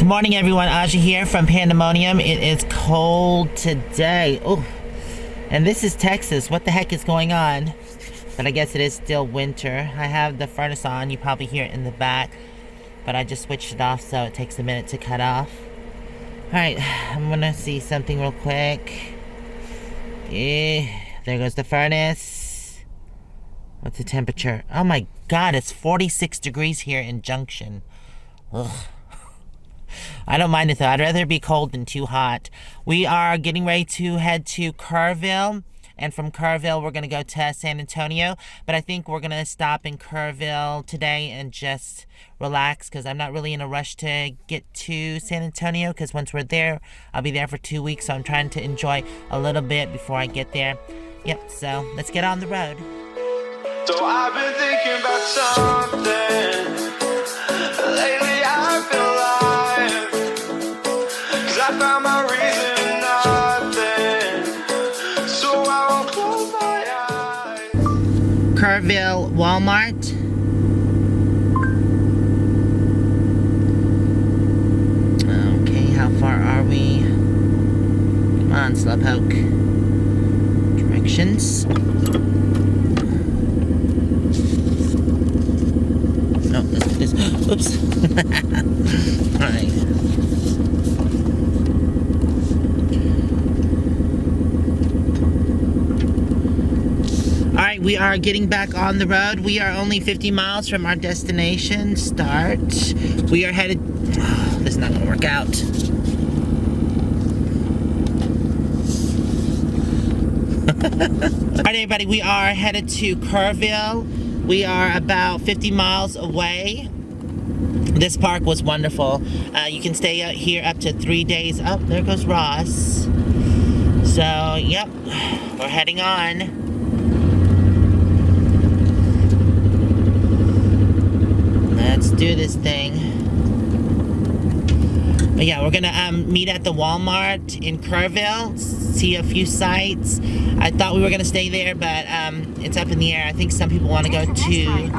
morning, everyone. Aja here from Pandamonium. It is cold today. Oh, and this is Texas. What the heck is going on? But I guess it is still winter. I have the furnace on. You probably hear it in the back. But I just switched it off, so it takes a minute to cut off. Alright, I'm gonna see something real quick. Yeah, there goes the furnace. What's the temperature? Oh my god, it's 46 degrees here in Junction. Ugh. I don't mind it though. I'd rather be cold than too hot. We are getting ready to head to Kerrville. And from Kerrville, we're going to go to San Antonio. But I think we're going to stop in Kerrville today and just relax. Because I'm not really in a rush to get to San Antonio. Because once we're there, I'll be there for 2 weeks. So I'm trying to enjoy a little bit before I get there. Yep, so let's get on the road. So I've been thinking about something. Lately I feel alive. 'Cause I found my reason in nothing. So I won't close my eyes. Kerville Walmart. Okay, how far are we? Come on, Slowpoke. Directions. No, this. Oops. Alright. Alright, we are getting back on the road. We are only 50 miles from our destination start. We are headed... Oh, this is not going to work out. Alright, everybody, we are headed to Kerrville. We are about 50 miles away. This park was wonderful. You can stay out here up to 3 days. Oh, there goes Ross. So, yep, we're heading on. Let's do this thing. But yeah, we're gonna meet at the Walmart in Kerrville, see a few sites. I thought we were gonna stay there, but it's up in the air. I think some people want to go to...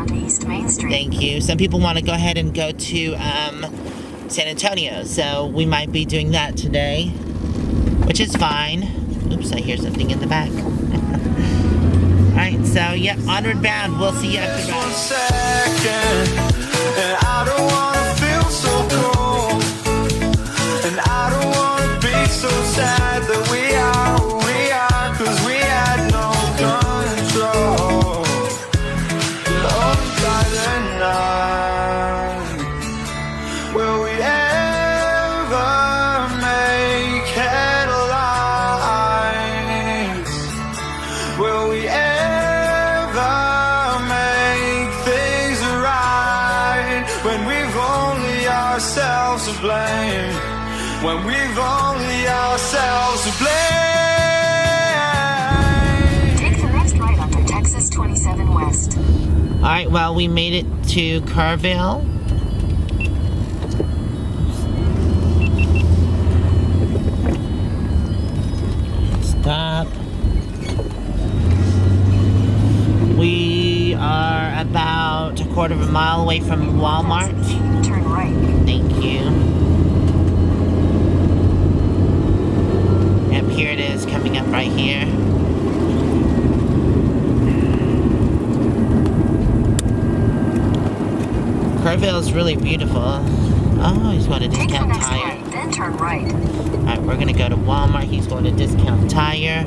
Thank you. Some people want to go ahead and go to San Antonio, so we might be doing that today, which is fine. Oops, I hear something in the back. Alright, so yeah, Onward Bound. We'll see you at the road. And I don't wanna feel so cold. And I don't wanna be so sad that we are who we are. 'Cause we had no control. Love by the night. Will we ever make headlines? Will we ever make things right? When we've only ourselves to blame. When we've only ourselves to blame. Take the next right onto Texas 27 West. Alright, well, we made it to Kerrville. Stop. We are about a quarter of a mile away from Walmart. Turn right. Thank you. Yep, here it is, coming up right here. Kerrville is really beautiful. Oh, he's going to Take the Discount next Tire. right, then turn right. Alright, we're going to go to Walmart. He's going to Discount Tire.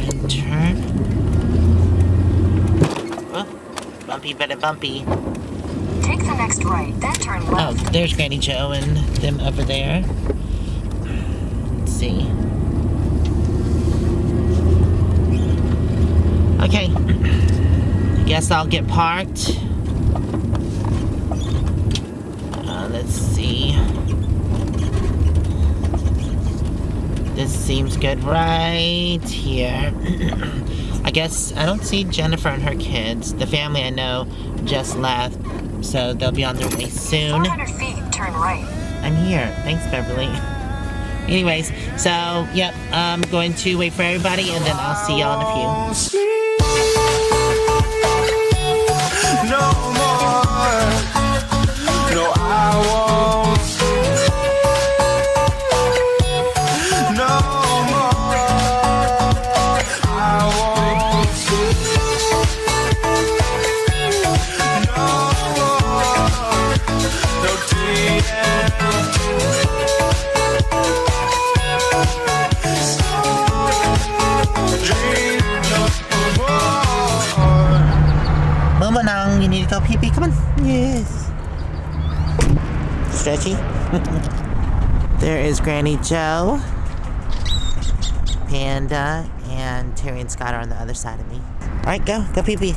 And turn. Oh, bumpy, better bumpy. Take the next right, then turn Oh, left. there's Granny Joe and them over there. Let's see. Okay. I guess I'll get parked. Let's see. This seems good right here. I guess I don't see Jennifer and her kids. The family I know just left, so they'll be on their way soon. 400 feet, turn right. I'm here. Thanks, Beverly. Anyways, so, yep, I'm going to wait for everybody, and then I'll see y'all in a few. pee-pee, come on. Yes. Stretchy. There is Granny Joe, Panda, and Terry and Scott are on the other side of me. All right, go pee-pee.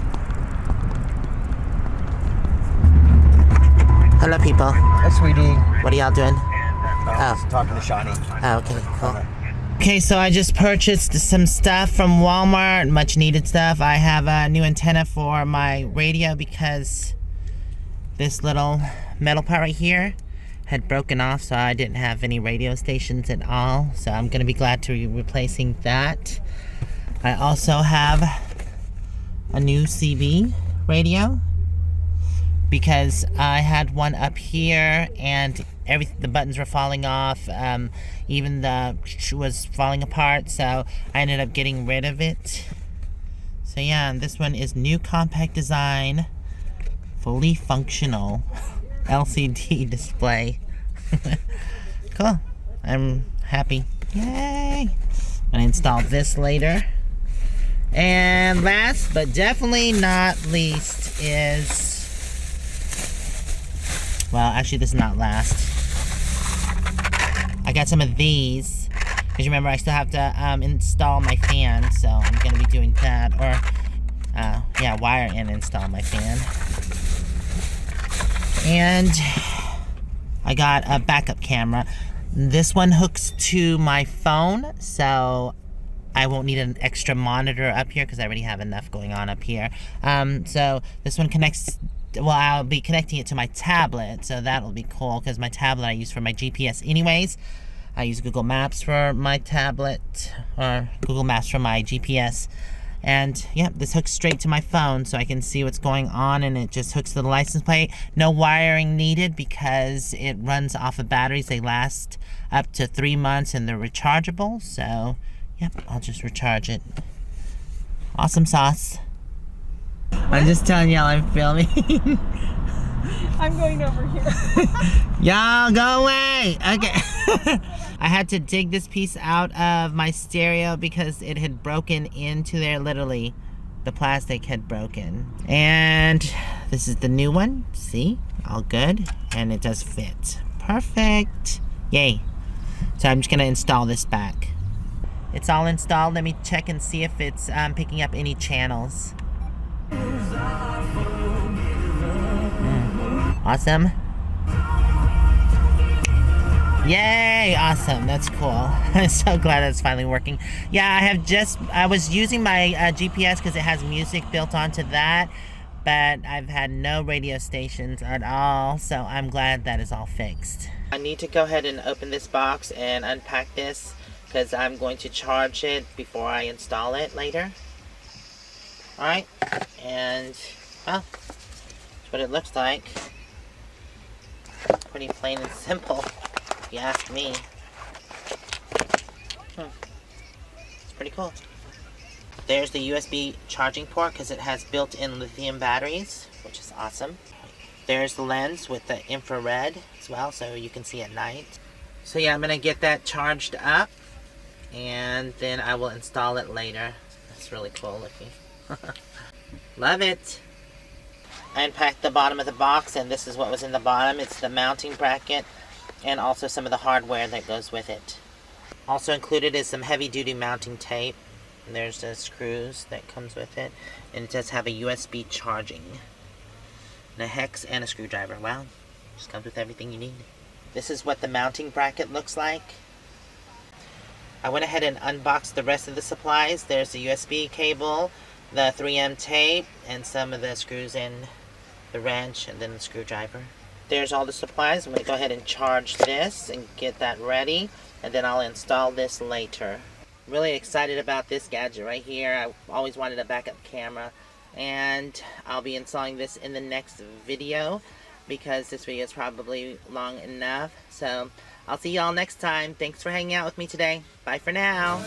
Hello, people. Hi, sweetie. What are y'all doing? Oh. Talking to Shawnee. Oh, okay, cool. Okay, so I just purchased some stuff from Walmart, much needed stuff. I have a new antenna for my radio because this little metal part right here had broken off, so I didn't have any radio stations at all. So I'm gonna be glad to be replacing that. I also have a new CB radio because I had one up here and the buttons were falling off, even the was falling apart, so I ended up getting rid of it. So yeah, and this one is new compact design, fully functional LCD display. Cool. I'm happy. Yay! I'm gonna install this later. And last but definitely not least is, well, actually this is not last. I got some of these, because remember I still have to install my fan, so I'm going to be doing that, or yeah, wire and install my fan. And I got a backup camera. This one hooks to my phone, so I won't need an extra monitor up here because I already have enough going on up here. So this one connects. Well, I'll be connecting it to my tablet, so that'll be cool because my tablet I use for my GPS anyways. I use Google Maps for my tablet, or Google Maps for my GPS. And yeah, this hooks straight to my phone so I can see what's going on, and it just hooks to the license plate. No wiring needed because it runs off of batteries. They last up to 3 months and they're rechargeable, so yep, I'll just recharge it. Awesome sauce. I'm just telling y'all I'm filming. I'm going over here. Y'all go away. Okay. I had to dig this piece out of my stereo because it had broken into there. Literally, the plastic had broken. And this is the new one. See? All good. And it does fit. Perfect. Yay. So I'm just going to install this back. It's all installed. Let me check and see if it's picking up any channels. Awesome. Yay! Awesome. That's cool. I'm so glad that's finally working. Yeah, I was using my GPS because it has music built onto that, but I've had no radio stations at all, so I'm glad that is all fixed. I need to go ahead and open this box and unpack this because I'm going to charge it before I install it later. Alright, and well, that's what it looks like. Pretty plain and simple, if you ask me. It's pretty cool. There's the USB charging port because it has built-in lithium batteries, which is awesome. There's the lens with the infrared as well, so you can see at night. So yeah, I'm going to get that charged up, and then I will install it later. That's really cool looking. Love it. I unpacked the bottom of the box, and this is what was in the bottom. It's the mounting bracket and also some of the hardware that goes with it. Also included is some heavy-duty mounting tape. And there's the screws that comes with it, and it does have a USB charging and a hex and a screwdriver. Wow, just comes with everything you need. This is what the mounting bracket looks like. I went ahead and unboxed the rest of the supplies. There's the USB cable, the 3M tape, and some of the screws in the wrench, and then the screwdriver. There's all the supplies. I'm going to go ahead and charge this and get that ready, and then I'll install this later. Really excited about this gadget right here. I always wanted a backup camera, and I'll be installing this in the next video because this video is probably long enough. So I'll see y'all next time. Thanks for hanging out with me today. Bye for now.